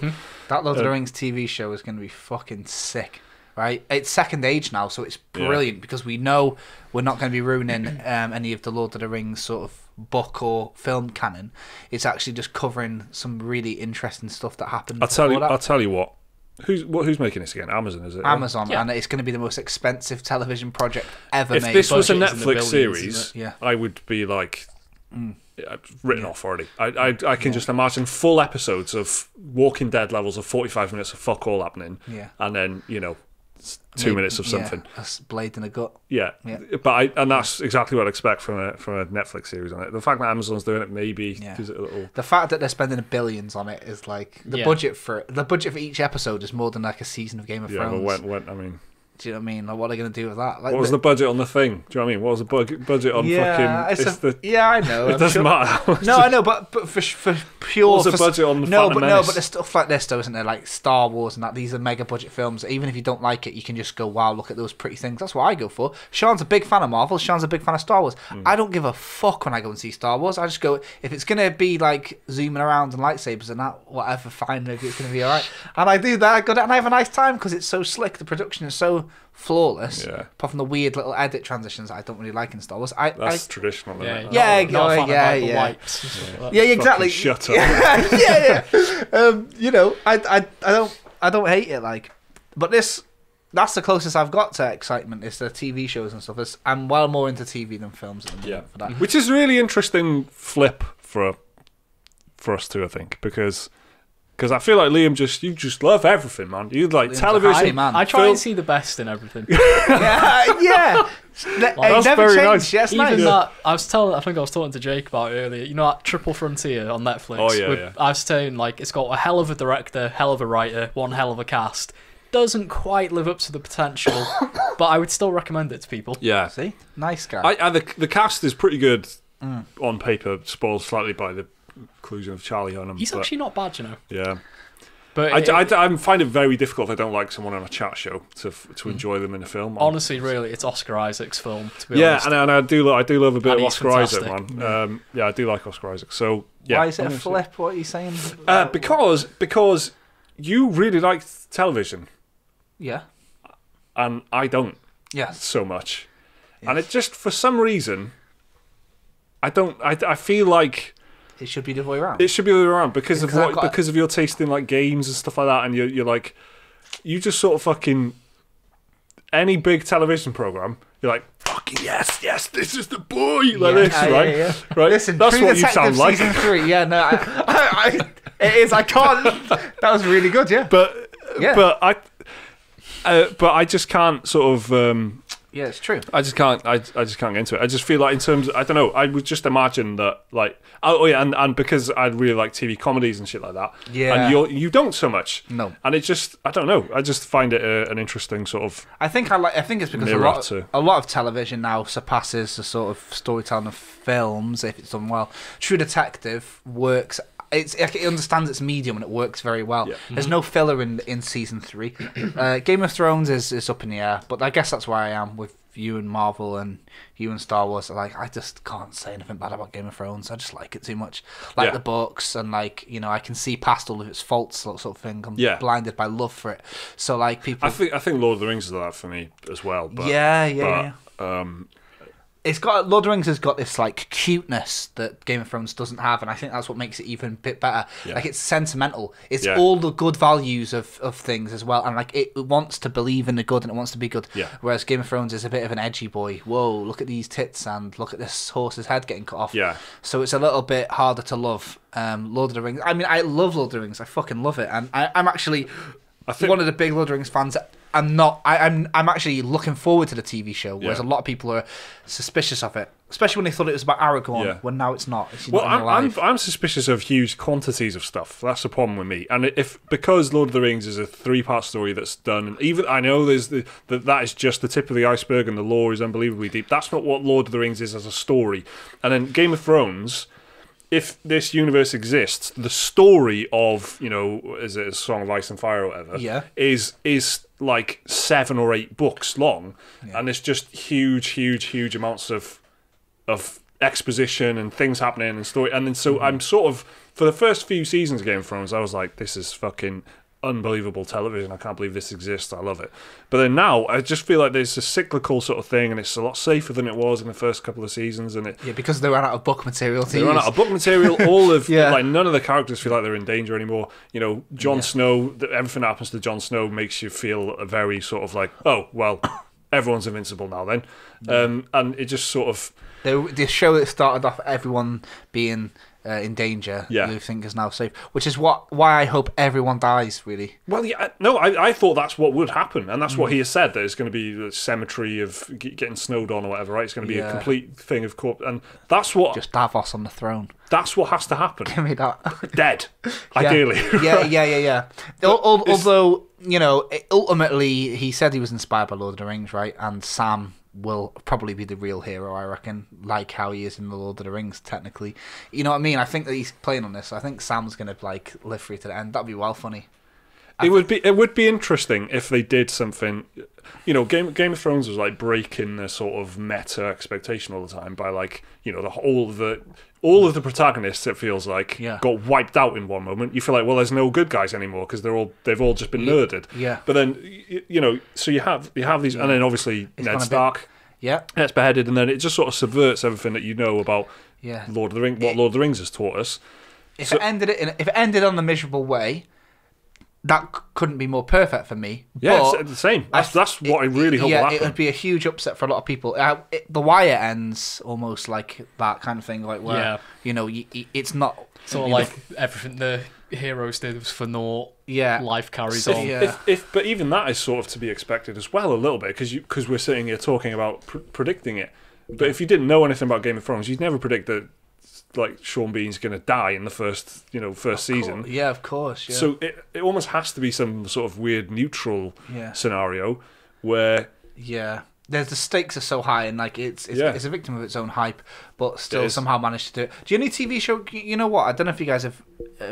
S3: that Lord of the Rings TV show is going to be fucking sick. Right, it's second age now, so it's brilliant because we know we're not going to be ruining any of the Lord of the Rings sort of book or film canon. It's actually just covering some really interesting stuff that happened.
S1: I'll tell
S3: before
S1: you what. Who's making this again? Amazon, is it?
S3: Amazon,
S2: Yeah.
S3: and it's going to be the most expensive television project ever
S1: If
S3: made.
S1: this was a
S2: Budget is in the
S1: Netflix
S2: billions,
S1: series,
S2: isn't
S3: it? Yeah.
S1: I would be like written off already. I can just imagine full episodes of Walking Dead levels of 45 minutes of fuck all happening,
S3: Yeah.
S1: and then 2 minutes of something.
S3: Yeah, a blade in a gut.
S1: Yeah,
S3: Yeah.
S1: but that's exactly what I expect from a Netflix series on it. The fact that Amazon's doing it maybe
S3: Yeah.
S1: gives it a little.
S3: The fact that they're spending billions on it is like the
S2: Yeah.
S3: budget for each episode is more than like a season of Game of
S1: Yeah,
S3: Thrones.
S1: but when I mean,
S3: Do you know what I mean? Like, what are they going to do with that? Like,
S1: what was the budget on the thing? Do you know what I mean? What was the budget on fucking?
S3: yeah, I know.
S1: It
S3: I'm
S1: doesn't
S3: sure-
S1: matter.
S3: No, I know, but for pure,
S1: What was the
S3: for-
S1: budget on the
S3: no,
S1: Phantom
S3: but
S1: Menace?
S3: there's stuff like this though, isn't there? Like Star Wars and that. These are mega budget films. Even if you don't like it, you can just go, "Wow, look at those pretty things." That's what I go for. Sean's a big fan of Marvel. Sean's a big fan of Star Wars. I don't give a fuck when I go and see Star Wars. I just go if it's gonna be like zooming around and lightsabers and that, whatever. Fine, maybe it's gonna be alright. And I do that. I go and I have a nice time because it's so slick. The production is so flawless.
S1: Yeah.
S3: Apart from the weird little edit transitions I don't really like in Star Wars.
S1: That's traditional, isn't it?
S3: Yeah,
S2: not a fan of,
S3: yeah,
S2: like, the
S3: yeah.
S2: wipes and stuff like that.
S3: Yeah, exactly.
S1: Shut up.
S3: yeah. I don't hate it, like, but this that's the closest I've got to excitement is the TV shows and stuff. I'm well more into TV than films at the moment for that.
S1: Which is really interesting flip for us two, I think, because I feel like Liam you just love everything, man. You like
S3: Liam's a
S1: television.
S3: high man.
S2: I try and see the best in everything.
S3: yeah.
S1: That's
S3: never
S1: very
S3: changed.
S1: nice.
S3: Yes,
S2: Even
S3: nice.
S2: that, I think I was talking to Jake about it earlier. You know that Triple Frontier on Netflix?
S1: Oh, yeah.
S2: I was saying, like, it's got a hell of a director, hell of a writer, one hell of a cast. Doesn't quite live up to the potential, but I would still recommend it to people.
S1: Yeah.
S3: See, nice guy.
S1: The cast is pretty good on paper, spoiled slightly by the inclusion of Charlie Hunnam.
S2: He's actually not bad, you know.
S1: Yeah.
S2: But
S1: I find it very difficult if I don't like someone on a chat show to enjoy them in a film.
S2: honestly, really, it's Oscar Isaac's film, to be honest.
S1: and I do love a bit
S2: And
S1: of
S2: he's
S1: Oscar Isaac,
S2: fantastic.
S1: man. I do like Oscar Isaac. So yeah.
S3: Why is it a flip? What are you saying?
S1: Because you really like television
S3: Yeah.
S1: and I don't
S3: Yes.
S1: so much, and it just for some reason I don't. I feel like
S3: It should be the other way around.
S1: it should be the other way around because of
S3: Because I've got-
S1: because of your taste in like games and stuff like that, and you're like you just sort of fucking any big television program. You're like fucking yes, this is the boy like this, right?
S3: Yeah.
S1: Right.
S3: Listen,
S1: that's
S3: True
S1: what you
S3: Detective
S1: sound like.
S3: Season 3. Yeah, no, it is. I can't. That was really good. Yeah.
S1: But
S3: Yeah.
S1: but I just can't sort of.
S3: Yeah, it's true.
S1: I just can't get into it. I just feel like in terms I don't know, I would just imagine that like and because I really like TV comedies and shit like that.
S3: Yeah.
S1: And you don't so much.
S3: No.
S1: And it just I don't know. I just find it an interesting sort of
S3: I think it's because
S1: Mirror
S3: a lot of television now surpasses the sort of storytelling of films if it's done well. True Detective works. It understands its medium and it works very well.
S1: Yeah.
S3: There's no filler in season 3. Game of Thrones is up in the air, but I guess that's where I am with you and Marvel and you and Star Wars. Like I just can't say anything bad about Game of Thrones. I just like it too much. Like the books and like I can see past all of its faults, sort of thing. I'm blinded by love for it. So like people,
S1: I think Lord of the Rings is that for me as well. But,
S3: yeah.
S1: It's
S3: got Lord of the Rings has got this like cuteness that Game of Thrones doesn't have, and I think that's what makes it even a bit better.
S1: Yeah.
S3: Like it's sentimental. It's all the good values of things as well, and like it wants to believe in the good and it wants to be good.
S1: Yeah.
S3: Whereas Game of Thrones is a bit of an edgy boy. Whoa, look at these tits and look at this horse's head getting cut off.
S1: Yeah.
S3: So it's a little bit harder to love. Lord of the Rings. I mean, I love Lord of the Rings. I fucking love it, and I'm actually one of the big Lord of the Rings fans. I'm actually looking forward to the TV show, whereas a lot of people are suspicious of it, especially when they thought it was about Aragorn.
S1: Yeah.
S3: When now it's not.
S1: I'm suspicious of huge quantities of stuff. That's the problem with me. And because Lord of the Rings is a 3-part story that's done, and even I know there's that is just the tip of the iceberg, and the lore is unbelievably deep. That's not what Lord of the Rings is as a story. And then Game of Thrones. If this universe exists, the story of is it a Song of Ice and Fire or whatever?
S3: Yeah.
S1: Is like 7 or 8 books long, and it's just huge amounts of exposition and things happening and story. And then so I'm sort of for the first few seasons of Game of Thrones, I was like, this is fucking unbelievable television. I can't believe this exists. I love it. But then now I just feel like there's a cyclical sort of thing, and it's a lot safer than it was in the first couple of seasons. And
S3: because they ran out of book material.
S1: They ran out of book material. All of like none of the characters feel like they're in danger anymore. Jon Snow. Everything that happens to Jon Snow makes you feel a very sort of like, oh well, everyone's invincible now. Then, and it just sort of
S3: the show that started off everyone being in danger,
S1: you
S3: think is now safe, which is why I hope everyone dies, really.
S1: Well, I thought that's what would happen, and that's what he has said, that it's going to be the cemetery of getting snowed on or whatever, right? It's going to be a complete thing of corpse, and that's what...
S3: Just Davos on the throne.
S1: That's what has to happen.
S3: Give me that.
S1: Dead, ideally.
S3: Yeah. Although, ultimately, he said he was inspired by Lord of the Rings, right? And Sam will probably be the real hero, I reckon, like how he is in the Lord of the Rings, technically. You know what I mean? I think that he's playing on this. I think Sam's going to live through to the end. That'd be well funny.
S1: It would be interesting if they did something. Game of Thrones was like breaking the sort of meta expectation all the time by all of the protagonists. It feels like got wiped out in one moment. You feel like, well, there's no good guys anymore because they've all just been murdered.
S3: Yeah.
S1: But then so you have these, and then obviously Ned Stark. Gets beheaded, and then it just sort of subverts everything that you know about Lord of the Rings. What Lord of the Rings has taught us.
S3: If it ended on the miserable way, that couldn't be more perfect for me.
S1: Yeah,
S3: but
S1: it's the same. That's what I really hope will
S3: Yeah,
S1: happen.
S3: it would be a huge upset for a lot of people. The Wire ends almost like that kind of thing, like where it's not
S2: sort of like everything the heroes did was for naught.
S3: Yeah,
S2: life carries
S1: So
S2: on.
S3: Yeah.
S1: but even that is sort of to be expected as well a little bit because we're sitting here talking about predicting it. But if you didn't know anything about Game of Thrones, you'd never predict that like Sean Bean's going to die in the first season.
S3: Yeah, of course. Yeah.
S1: So it almost has to be some sort of weird neutral scenario where
S3: the stakes are so high and like it's a victim of its own hype, but still somehow managed to do it. Do you know TV show? You know what? I don't know if you guys have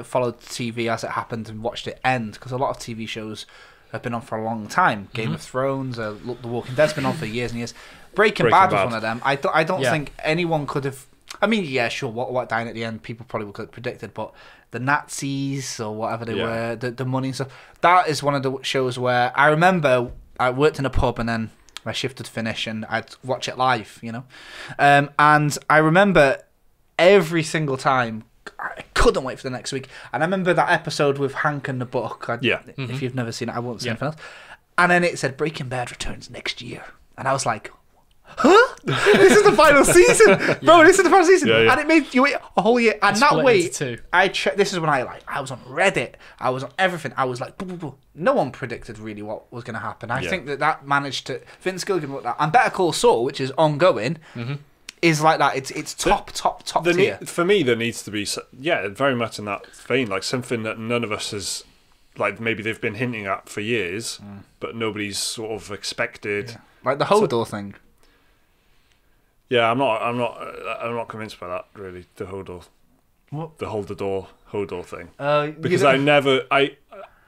S3: followed TV as it happened and watched it end, because a lot of TV shows have been on for a long time. Game of Thrones, The Walking Dead's been on for years and years. Breaking Bad was one of them. I don't think anyone could have. I mean, yeah, sure. What dying at the end, people probably could have predicted, but the Nazis or whatever they were, the money and stuff. That is one of the shows where I remember I worked in a pub and then my shift would finish and I'd watch it live, and I remember every single time I couldn't wait for the next week. And I remember that episode with Hank and the book. If you've never seen it, I won't say anything else. And then it said Breaking Bad returns next year, and I was like, huh? This is the final season, bro. This is the final season, and it made you wait a whole year. And that wait, I checked. This is when I was on Reddit. I was on everything. I was like, boo, boo, boo. No one predicted really what was going to happen. I think that managed to. Vince Gilligan wrote that, and Better Call Saul, which is ongoing, is like that. It's top tier.
S1: For me, there needs to be very much in that vein, like something that none of us has. Like maybe they've been hinting at for years, but nobody's sort of expected.
S3: Like the Hodor thing.
S1: Yeah, I'm not convinced by that really. The Hodor, the hold the door Hodor thing. Because I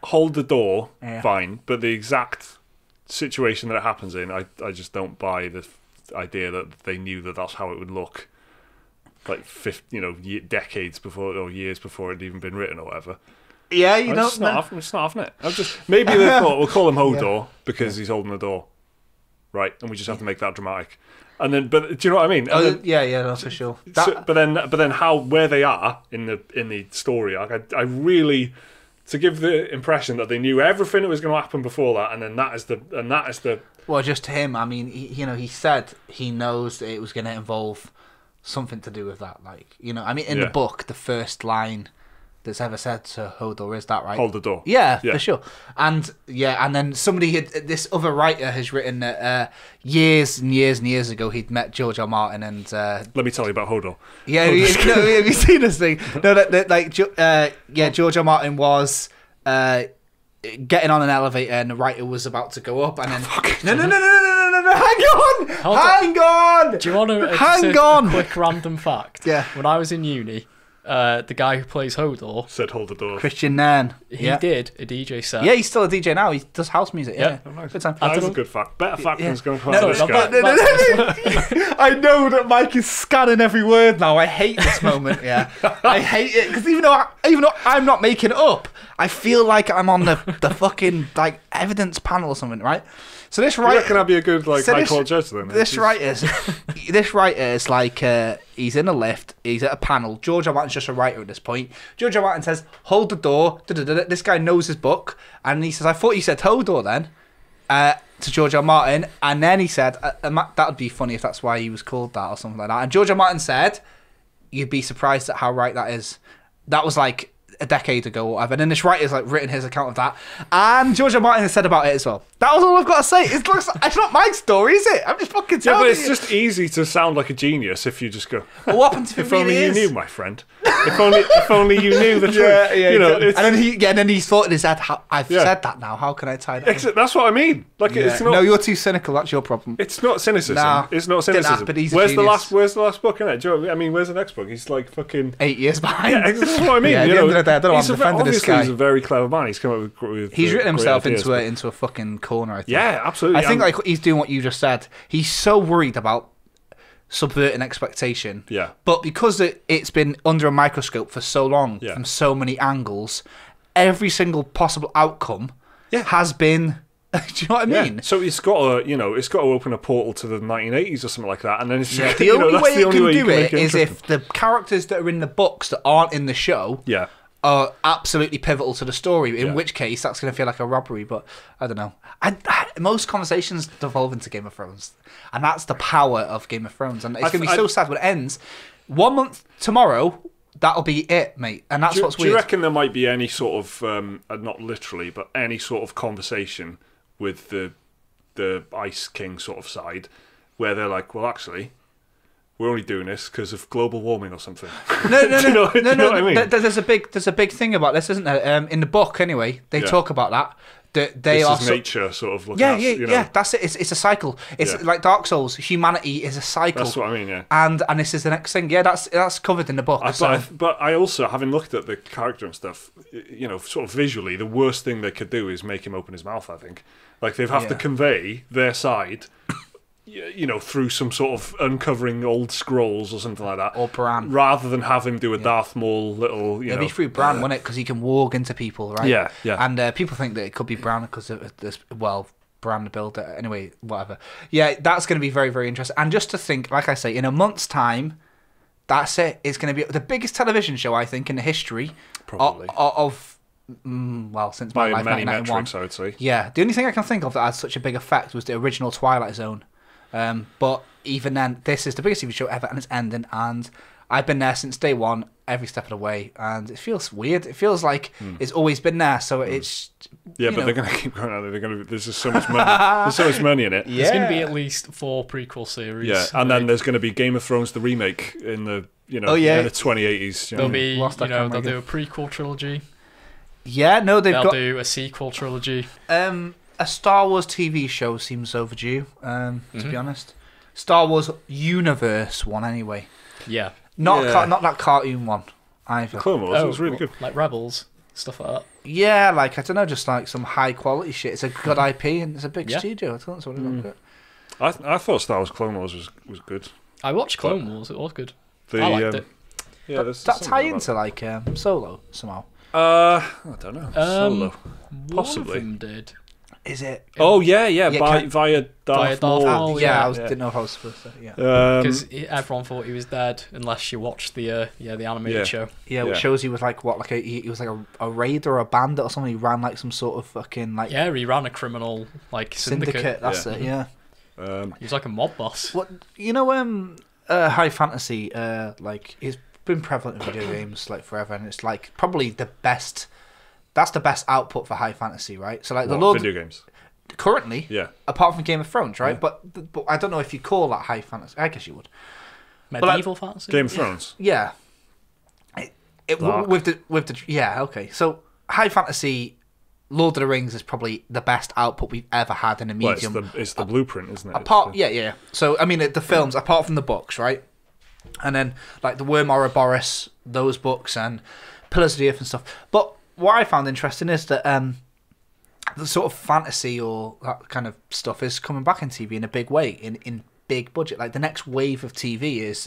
S1: hold the door fine, but the exact situation that it happens in, I just don't buy the idea that they knew that that's how it would look. Like decades before or years before it'd even been written or whatever.
S3: Yeah,
S1: It's not having it. Maybe they thought we'll call him Hodor because he's holding the door, right? And we just have to make that dramatic. And then, but do you know what I mean?
S3: That's for sure.
S1: But then, where they are in the story arc, I really to give the impression that they knew everything that was going to happen before that, and then that is the.
S3: Well, just him. I mean, he said he knows that it was going to involve something to do with that. Like, I mean, in the book, the first line that's ever said to Hodor is that, right?
S1: Hold the door.
S3: Yeah, for sure. And then this other writer has written that years and years and years ago he'd met George R. Martin and
S1: let me tell you about Hodor.
S3: Yeah, have you seen this thing? No, George R. Martin was getting on an elevator and the writer was about to go up and then no, hang on.
S2: Do you want to a quick random fact?
S3: Yeah.
S2: When I was in uni, the guy who plays Hodor
S1: said hold the door.
S3: Christian Nairn.
S2: He did a DJ set.
S3: Yeah, he's still a DJ now. He does house music. Yeah,
S1: nice.
S3: Good time.
S1: That's a good fact. Better fact than going to
S3: this
S1: guy.
S3: I know that Mike is scanning every word now. I hate this moment. Yeah, I hate it because even though I'm not making it up, I feel like I'm on the fucking like evidence panel or something, right? So this writer,
S1: you reckon I'd be a good high court judge then?
S3: This writer is like he's in a lift, he's at a panel. George R. Martin's just a writer at this point. George R. Martin says, "Hold the door." This guy knows his book, and he says, "I thought you said Hodor then." To George R. Martin, and then he said, "That would be funny if that's why he was called that or something like that." And George R. Martin said, "You'd be surprised at how right that is." That was like a decade ago or whatever, and then this writer's like written his account of that, and George R. Martin has said about it as well. That was all I've got to say. It's not my story, is it? I'm just fucking telling you.
S1: Yeah, but it's just easy to sound like a genius if you just go,
S3: well, what happened if
S1: only you knew, my friend. If only you knew the truth.
S3: And then he thought in his head, I've said that now, how can I tie that?
S1: That's what I mean. Like it's not.
S3: No, you're too cynical. That's your problem.
S1: It's not cynicism.
S3: Nah,
S1: it's not cynicism. Where's the last book in it? Do you know, I mean, where's the next book? He's like fucking
S3: 8 years behind.
S1: Yeah, that's what I mean.
S3: At the end of the day, I don't know why I'm defending this guy.
S1: He's a very clever man. He's come up with
S3: he's written himself
S1: ideas,
S3: into a fucking corner, I think.
S1: Yeah, absolutely.
S3: I think like he's doing what you just said. He's so worried about subverting expectation.
S1: Yeah.
S3: But because it's been under a microscope for so long, from so many angles, every single possible outcome has been. Do you know what I mean?
S1: So it's got to open a portal to the 1980s or something like that, and then it's
S3: the only way it can do it is if the characters that are in the books that aren't in the show are absolutely pivotal to the story, in
S1: Yeah.
S3: which case that's going to feel like a robbery. But I don't know. Most conversations devolve into Game of Thrones, and that's the power of Game of Thrones. And it's going to be so sad when it ends. 1 month tomorrow, that'll be it, mate. And that's what's
S1: Do
S3: weird.
S1: you reckon there might be any sort of, not literally, but any sort of conversation with the Ice King sort of side, where they're like, well, actually, we're only doing this because of global warming or something?
S3: No.
S1: Do you know what I mean?
S3: There's a big thing about this, isn't there? In the book, anyway, they
S1: Yeah.
S3: talk about that. They
S1: This
S3: are
S1: is nature sort of looking
S3: Yeah,
S1: at,
S3: yeah,
S1: you know.
S3: yeah. That's it. It's a cycle. It's
S1: Yeah.
S3: like Dark Souls. Humanity is a cycle.
S1: That's what I mean, yeah.
S3: And this is the next thing. Yeah, that's covered in the book.
S1: But I also, having looked at the character and stuff, you know, sort of visually, the worst thing they could do is make him open his mouth, I think. Like, they'd have to
S3: Yeah.
S1: convey their side, you know, through some sort of uncovering old scrolls or something like that.
S3: Or Bran.
S1: Rather than have him do a Darth Maul little, you
S3: It'll
S1: know.
S3: be through Bran, won't it? Because he can walk into people, right?
S1: Yeah, yeah.
S3: And people think that it could be Bran because of this. Well, Bran the builder. Anyway, whatever. Yeah, that's going to be very, very interesting. And just to think, like I say, in a month's time, that's it. It's going to be the biggest television show, I think, in the history
S1: Probably.
S3: since
S1: By
S3: my life,
S1: many
S3: 1991.
S1: metrics, I would say.
S3: Yeah, the only thing I can think of that had such a big effect was the original Twilight Zone. But even then, this is the biggest TV show ever, and it's ending. And I've been there since day one, every step of the way, and it feels weird. It feels like it's always been there. So it's
S1: Yeah, but they're going to keep going out there. They're going to. There's just so much money. There's so much money in it.
S2: There's going to be at least 4 prequel series.
S1: Yeah, and then there's going to be Game of Thrones the remake in the in the 2080s. You know?
S2: There'll be,
S3: Lost that
S2: they'll
S3: camera
S2: do a prequel trilogy.
S3: Yeah, no, they've
S2: They'll
S3: got
S2: do a sequel trilogy.
S3: a Star Wars TV show seems overdue. To be honest, Star Wars Universe one anyway.
S2: Yeah.
S3: Not
S1: Yeah.
S3: not that cartoon one either.
S1: Clone Wars, it was really good.
S2: Like Rebels, stuff like that.
S3: Yeah, like I don't know, just like some high quality shit. It's a good IP and it's a big
S2: Yeah.
S3: studio. I thought that's what it looked at.
S1: I thought Star Wars Clone Wars was good.
S2: I watched Clone Wars, it was good.
S1: The,
S2: I liked it.
S1: Yeah,
S3: Does that tie into like Solo somehow?
S1: I don't know. Solo.
S2: One
S1: Possibly.
S2: of them did.
S3: Is it?
S1: Oh yeah,
S3: Yeah,
S1: via Darth
S2: Darth
S1: Maul.
S2: Maul.
S3: yeah,
S2: yeah.
S3: didn't know if I was supposed to. Yeah,
S2: Because everyone thought he was dead unless you watched the animated
S1: Yeah.
S2: show.
S3: yeah. Which
S1: Yeah.
S3: shows he was like what? Like he was like a raider or a bandit or something. He ran like some sort of fucking like
S2: Yeah, he ran a criminal like syndicate.
S3: That's
S1: Yeah.
S3: it. Yeah.
S2: He was like a mob boss.
S3: What you know? High fantasy. Like it's been prevalent in video games like forever, and it's like probably the best. That's the best output for high fantasy, right? So like the Lord
S1: video games.
S3: currently,
S1: Yeah.
S3: apart from Game of Thrones, right?
S1: Yeah.
S3: But I don't know if you call that high fantasy. I guess you would.
S2: Medieval fantasy.
S1: Game of Thrones.
S3: Yeah.
S1: Dark.
S3: With the yeah, okay. So high fantasy, Lord of the Rings is probably the best output we've ever had in a
S1: Well,
S3: medium.
S1: it's the blueprint, isn't it?
S3: Apart,
S1: It's
S3: yeah. So I mean, the films, apart from the books, right? And then like the Worm Ouroboros, those books, and Pillars of the Earth and stuff. But what I found interesting is that the sort of fantasy or that kind of stuff is coming back in TV in a big way, in big budget. Like the next wave of TV is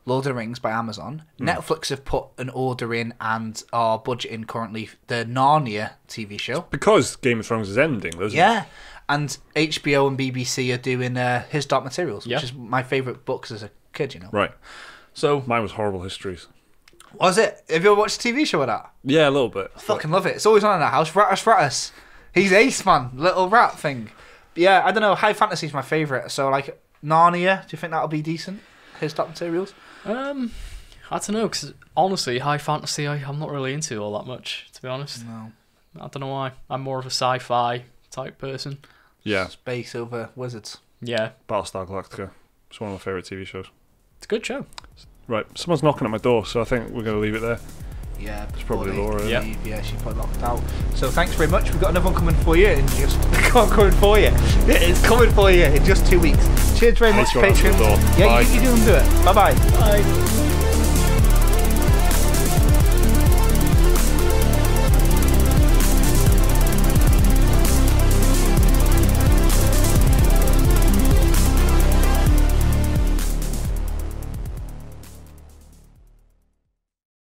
S3: Lord of the Rings by Amazon. Netflix have put an order in and are budgeting currently the Narnia TV show.
S1: because Game of Thrones is ending, doesn't it?
S3: Yeah. And HBO and BBC are doing His Dark Materials,
S2: Yeah.
S3: which is my favourite books as a kid, you know.
S1: Right.
S3: So,
S1: Mine was Horrible Histories.
S3: was it? Have you ever watched a TV show of that?
S1: Yeah, a little bit.
S3: I fucking love it. It's always on in the house. Ratus. He's ace, man. Little rat thing. But yeah, I don't know. High fantasy is my favourite. So, like, Narnia, do you think that'll be decent? His Dark Materials?
S2: I don't know, because honestly, high fantasy I'm not really into all that much, to be honest.
S3: No.
S2: I don't know why. I'm more of a sci-fi type person.
S1: Yeah.
S3: Space over wizards.
S2: Yeah,
S1: Battlestar Galactica. It's one of my favourite TV shows.
S2: it's a good show.
S1: Right. Someone's knocking at my door, so I think we're going to leave it there.
S3: Yeah,
S1: It's probably
S3: before
S1: Laura,
S3: they
S2: yeah.
S3: leave, yeah, she probably locked out. So thanks very much. We've got another one coming for you. In just coming for you. It's coming for you in just 2 weeks. Cheers very much,
S1: Thanks for answering
S3: patrons.
S1: the door.
S3: Yeah,
S1: Bye.
S3: you do it. Bye bye.
S2: Bye.